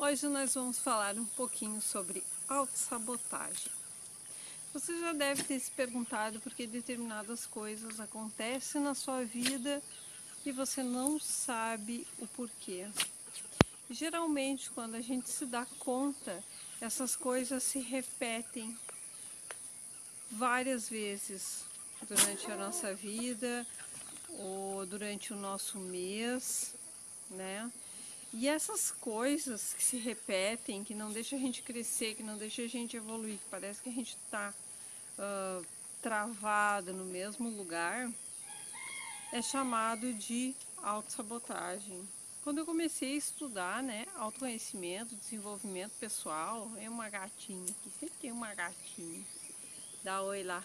Hoje nós vamos falar um pouquinho sobre autossabotagem. Você já deve ter se perguntado por que determinadas coisas acontecem na sua vida e você não sabe o porquê. Geralmente, quando a gente se dá conta, essas coisas se repetem várias vezes durante a nossa vida ou durante o nosso mês, né? E essas coisas que se repetem, que não deixam a gente crescer, que não deixam a gente evoluir, que parece que a gente está travado no mesmo lugar, é chamado de autossabotagem. Quando eu comecei a estudar, né, autoconhecimento, desenvolvimento pessoal, é uma gatinha aqui, sempre tem uma gatinha. Dá oi lá.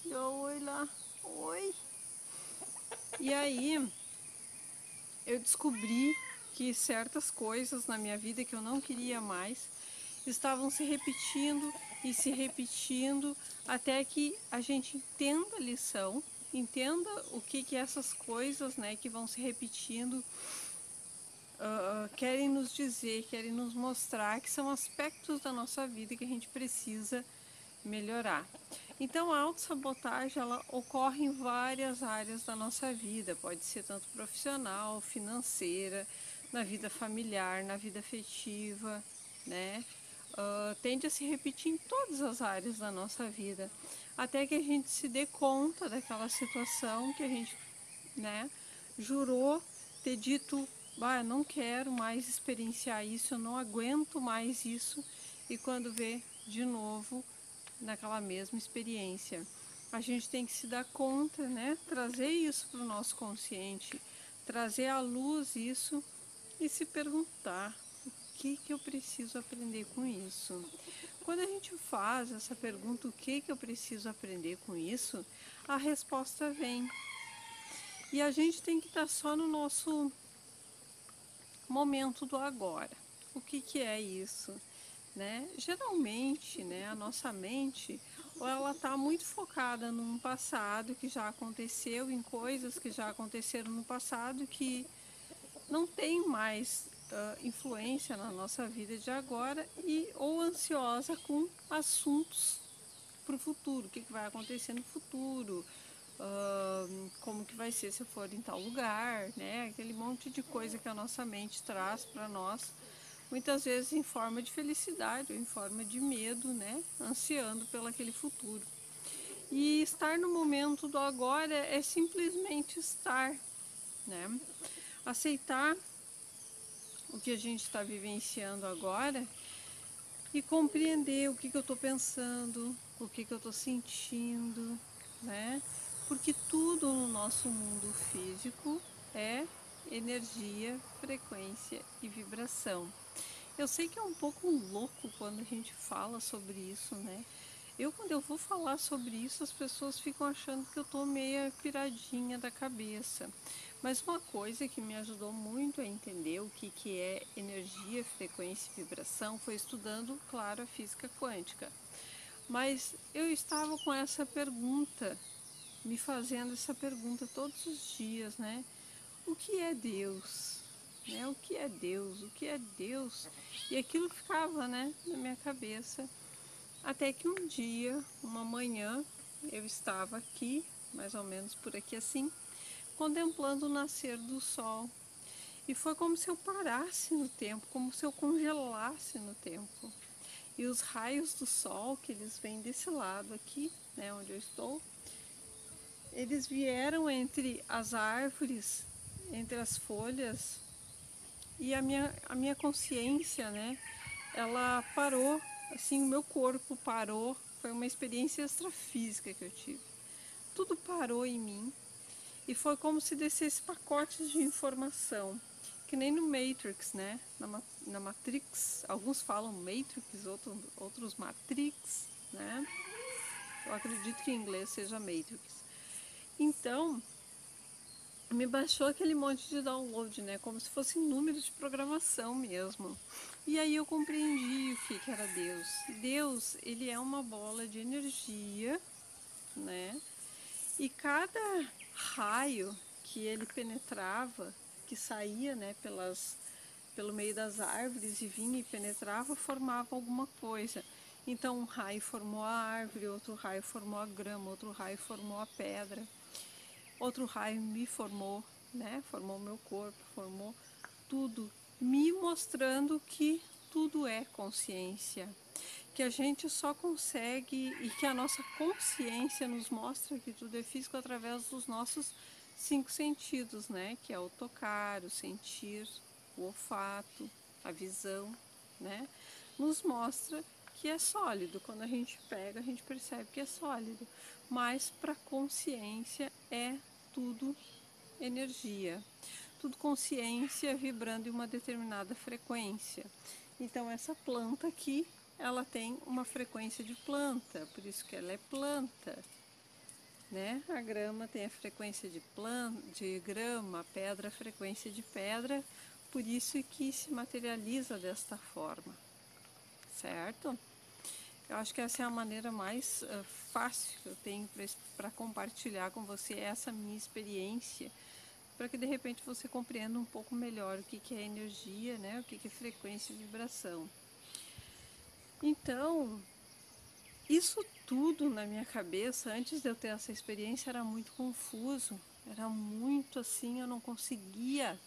Dá oi lá. Oi. E aí, eu descobri que certas coisas na minha vida que eu não queria mais estavam se repetindo e se repetindo até que a gente entenda a lição, entenda o que essas coisas, né, que vão se repetindo querem nos dizer, querem nos mostrar, que são aspectos da nossa vida que a gente precisa melhorar. Então a autossabotagem ela ocorre em várias áreas da nossa vida, pode ser tanto profissional, financeira, na vida familiar, na vida afetiva, né? Tende a se repetir em todas as áreas da nossa vida, até que a gente se dê conta daquela situação que a gente, né, jurou ter dito, eu não quero mais experienciar isso, eu não aguento mais isso, e quando vê de novo naquela mesma experiência. A gente tem que se dar conta, né? Trazer isso para o nosso consciente, trazer à luz isso e se perguntar o que eu preciso aprender com isso. Quando a gente faz essa pergunta, o que eu preciso aprender com isso, a resposta vem. E a gente tem que estar só no nosso momento do agora. O que é isso? Né? Geralmente, né, a nossa mente, ou ela está muito focada num passado que já aconteceu, em coisas que já aconteceram no passado que não tem mais influência na nossa vida de agora, e ou ansiosa com assuntos para o futuro, o que vai acontecer no futuro, como que vai ser se eu for em tal lugar, né? Aquele monte de coisa que a nossa mente traz para nós, muitas vezes em forma de felicidade ou em forma de medo, né? Ansiando pelo aquele futuro. E estar no momento do agora é simplesmente estar, né? Aceitar o que a gente está vivenciando agora e compreender o que eu estou pensando, o que eu estou sentindo, né? Porque tudo no nosso mundo físico é energia, frequência e vibração. Eu sei que é um pouco louco quando a gente fala sobre isso, né? Quando eu vou falar sobre isso, as pessoas ficam achando que eu tô meia piradinha da cabeça. Mas uma coisa que me ajudou muito a entender o que é energia, frequência e vibração foi estudando, claro, a física quântica. Mas eu estava com essa pergunta, me fazendo essa pergunta todos os dias, né? O que é Deus? Né? O que é Deus? O que é Deus? E aquilo ficava, né, na minha cabeça. Até que um dia, uma manhã, eu estava aqui, mais ou menos por aqui assim, contemplando o nascer do sol. E foi como se eu parasse no tempo, como se eu congelasse no tempo. E os raios do sol, que eles vêm desse lado aqui, né, onde eu estou, eles vieram entre as árvores, entre as folhas, e a minha consciência, né, ela parou, assim, o meu corpo parou, foi uma experiência extrafísica que eu tive. Tudo parou em mim e foi como se descesse pacotes de informação, que nem no Matrix, né? Na Matrix, alguns falam Matrix, outros Matrix, né? Eu acredito que em inglês seja Matrix. Então, me baixou aquele monte de download, né? Como se fosse números de programação mesmo. E aí eu compreendi o que era Deus. Deus, ele é uma bola de energia, né? E cada raio que ele penetrava, que saía, né, pelo meio das árvores e vinha e penetrava, formava alguma coisa. Então um raio formou a árvore, outro raio formou a grama, outro raio formou a pedra, outro raio me formou, né? Formou o meu corpo, formou tudo, me mostrando que tudo é consciência, que a gente só consegue e que a nossa consciência nos mostra que tudo é físico através dos nossos 5 sentidos, né? Que é o tocar, o sentir, o olfato, a visão, né? Nos mostra que é sólido. Quando a gente pega, a gente percebe que é sólido. Mas para a consciência é tudo energia, tudo consciência vibrando em uma determinada frequência. Então essa planta aqui, ela tem uma frequência de planta, por isso que ela é planta, né? A grama tem a frequência de grama, a pedra a frequência de pedra, por isso que se materializa desta forma, certo? Eu acho que essa é a maneira mais fácil que eu tenho para compartilhar com você essa minha experiência, para que de repente você compreenda um pouco melhor o que é energia, né? O que é frequência e vibração. Então, isso tudo na minha cabeça, antes de eu ter essa experiência, era muito confuso, era muito assim, eu não conseguia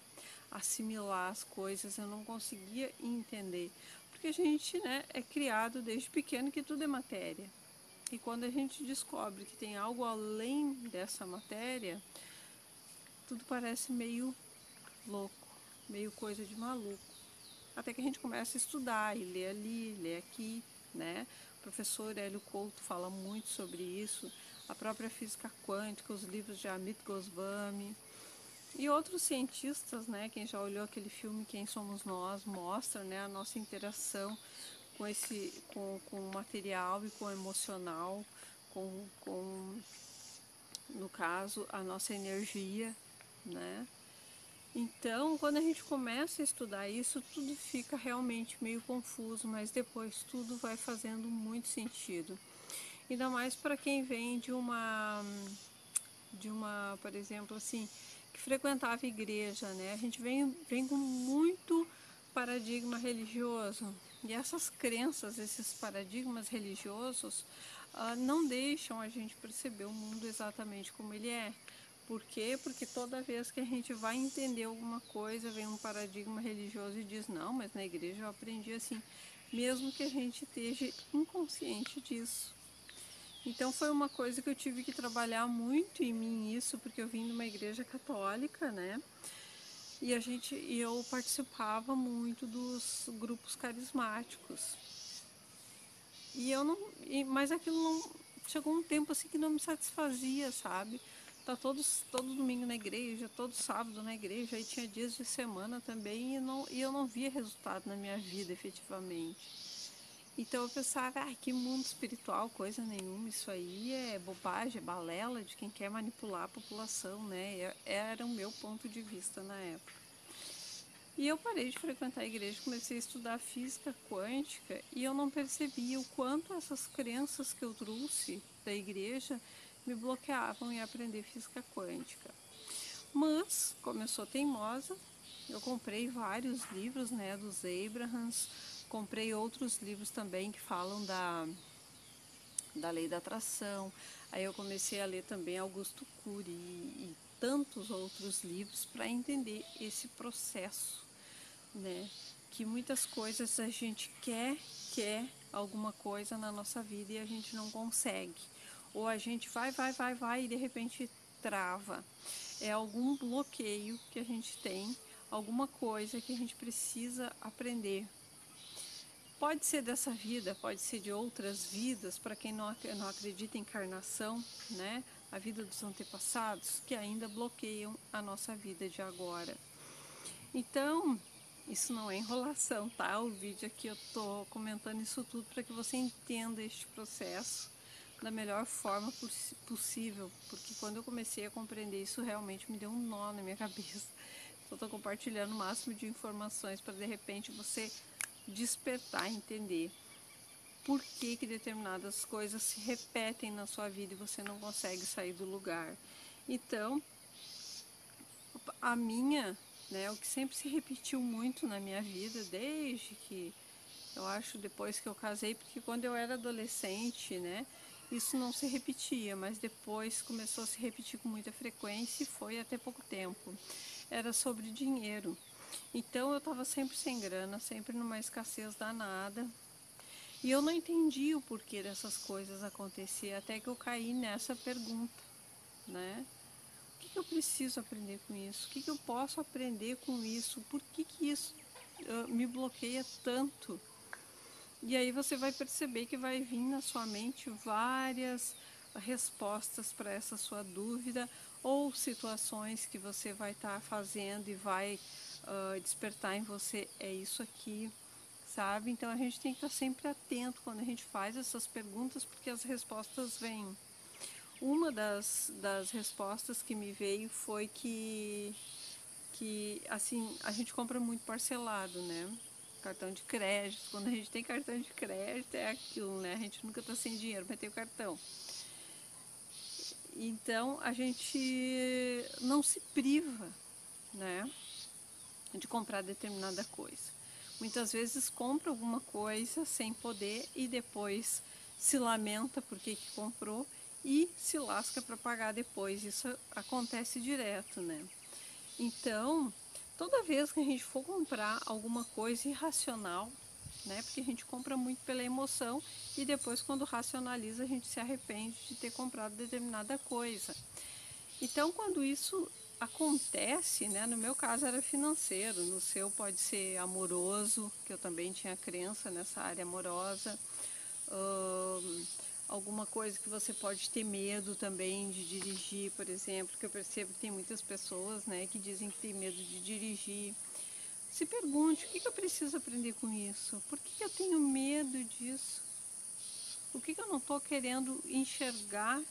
assimilar as coisas, eu não conseguia entender. Porque a gente, né, é criado desde pequeno que tudo é matéria. E quando a gente descobre que tem algo além dessa matéria, tudo parece meio louco, meio coisa de maluco. Até que a gente começa a estudar e ler ali, ler aqui, né? O professor Hélio Couto fala muito sobre isso, a própria física quântica, os livros de Amit Goswami e outros cientistas, né? Quem já olhou aquele filme Quem Somos Nós, mostra, né, a nossa interação com o material e com o emocional, no caso, a nossa energia, né? Então, quando a gente começa a estudar isso, tudo fica realmente meio confuso, mas depois tudo vai fazendo muito sentido. Ainda mais para quem vem por exemplo, assim, que frequentava igreja, né? A gente vem com muito paradigma religioso. E essas crenças, esses paradigmas religiosos, não deixam a gente perceber o mundo exatamente como ele é. Por quê? Porque toda vez que a gente vai entender alguma coisa, vem um paradigma religioso e diz, não, mas na igreja eu aprendi assim, mesmo que a gente esteja inconsciente disso. Então foi uma coisa que eu tive que trabalhar muito em mim isso, porque eu vim de uma igreja católica, né? E eu participava muito dos grupos carismáticos. Mas aquilo não chegou um tempo assim que não me satisfazia, sabe? Tá todo domingo na igreja, todo sábado na igreja, aí tinha dias de semana também e eu não via resultado na minha vida efetivamente. Então eu pensava, que mundo espiritual, coisa nenhuma, isso aí é bobagem, é balela de quem quer manipular a população, né? Era o meu ponto de vista na época. E eu parei de frequentar a igreja, comecei a estudar física quântica e eu não percebia o quanto essas crenças que eu trouxe da igreja me bloqueavam em aprender física quântica. Mas, como eu sou teimosa, eu comprei vários livros, né, dos Abrahams, comprei outros livros também que falam da lei da atração. Aí eu comecei a ler também Augusto Cury e tantos outros livros para entender esse processo, né? Que muitas coisas a gente quer alguma coisa na nossa vida e a gente não consegue. Ou a gente vai e de repente trava. É algum bloqueio que a gente tem, alguma coisa que a gente precisa aprender. Pode ser dessa vida, pode ser de outras vidas, para quem não acredita em encarnação, né? A vida dos antepassados, que ainda bloqueiam a nossa vida de agora. Então, isso não é enrolação, tá? O vídeo aqui eu tô comentando isso tudo para que você entenda este processo da melhor forma possível, porque quando eu comecei a compreender isso, realmente me deu um nó na minha cabeça. Então, eu tô compartilhando o máximo de informações para de repente você despertar, entender por que determinadas coisas se repetem na sua vida e você não consegue sair do lugar. Então, a minha né? O que sempre se repetiu muito na minha vida, desde que eu acho depois que eu casei, porque quando eu era adolescente, né, isso não se repetia, mas depois começou a se repetir com muita frequência e foi até pouco tempo. Era sobre dinheiro. Então eu estava sempre sem grana, sempre numa escassez danada. E eu não entendi o porquê dessas coisas acontecer, até que eu caí nessa pergunta, né? O que eu preciso aprender com isso? O que eu posso aprender com isso? Por que isso me bloqueia tanto? E aí você vai perceber que vai vir na sua mente várias respostas para essa sua dúvida ou situações que você vai estar fazendo e vai despertar em você, é isso aqui, sabe? Então a gente tem que estar sempre atento quando a gente faz essas perguntas, porque as respostas vêm. Uma das respostas que me veio foi que assim, a gente compra muito parcelado, né? Cartão de crédito, quando a gente tem cartão de crédito é aquilo, né? A gente nunca tá sem dinheiro, mas tem o cartão. Então a gente não se priva, né, de comprar determinada coisa. Muitas vezes compra alguma coisa sem poder e depois se lamenta porque que comprou e se lasca para pagar depois. Isso acontece direto, né? Então, toda vez que a gente for comprar alguma coisa irracional, né, porque a gente compra muito pela emoção e depois quando racionaliza a gente se arrepende de ter comprado determinada coisa. Então, quando isso acontece, né, no meu caso era financeiro, no seu pode ser amoroso, que eu também tinha crença nessa área amorosa, alguma coisa que você pode ter medo também de dirigir, por exemplo, que eu percebo que tem muitas pessoas, né, que dizem que tem medo de dirigir. Se pergunte, o que eu preciso aprender com isso? Por que eu tenho medo disso? O que eu não estou querendo enxergar,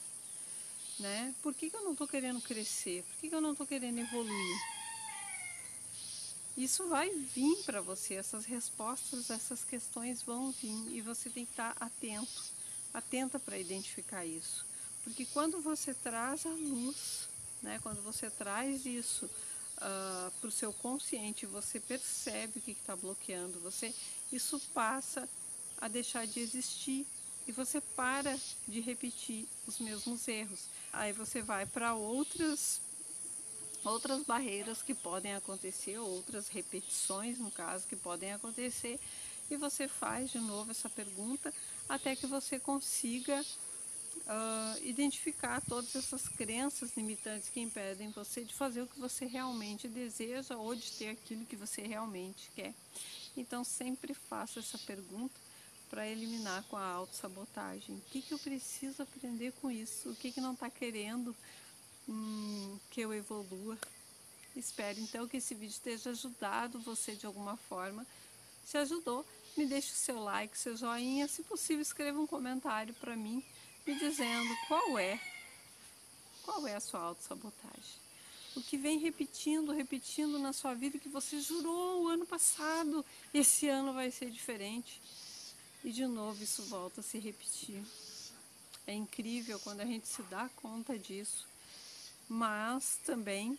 né? Por que eu não estou querendo crescer? Por que eu não estou querendo evoluir? Isso vai vir para você, essas respostas, essas questões vão vir e você tem que estar atento, atenta para identificar isso. Porque quando você traz a luz, né, quando você traz isso para o seu consciente, você percebe o que está bloqueando você, isso passa a deixar de existir e você para de repetir os mesmos erros. Aí você vai para outras barreiras que podem acontecer, outras repetições, no caso, que podem acontecer, e você faz de novo essa pergunta até que você consiga identificar todas essas crenças limitantes que impedem você de fazer o que você realmente deseja ou de ter aquilo que você realmente quer. Então, sempre faça essa pergunta para eliminar com a autossabotagem. O que eu preciso aprender com isso? O que não está querendo que eu evolua? Espero então que esse vídeo tenha ajudado você de alguma forma. Se ajudou, me deixe o seu like, seu joinha. Se possível, escreva um comentário para mim me dizendo qual é a sua autossabotagem. O que vem repetindo na sua vida que você jurou o ano passado, esse ano vai ser diferente. E de novo isso volta a se repetir. É incrível quando a gente se dá conta disso, mas também,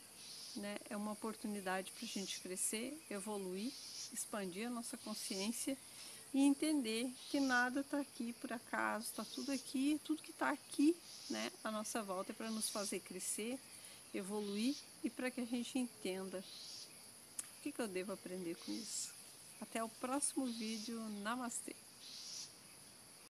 né, é uma oportunidade para a gente crescer, evoluir, expandir a nossa consciência e entender que nada está aqui por acaso, está tudo aqui, tudo que está aqui, né, à nossa volta é para nos fazer crescer, evoluir e para que a gente entenda o que eu devo aprender com isso. Até o próximo vídeo. Namastê!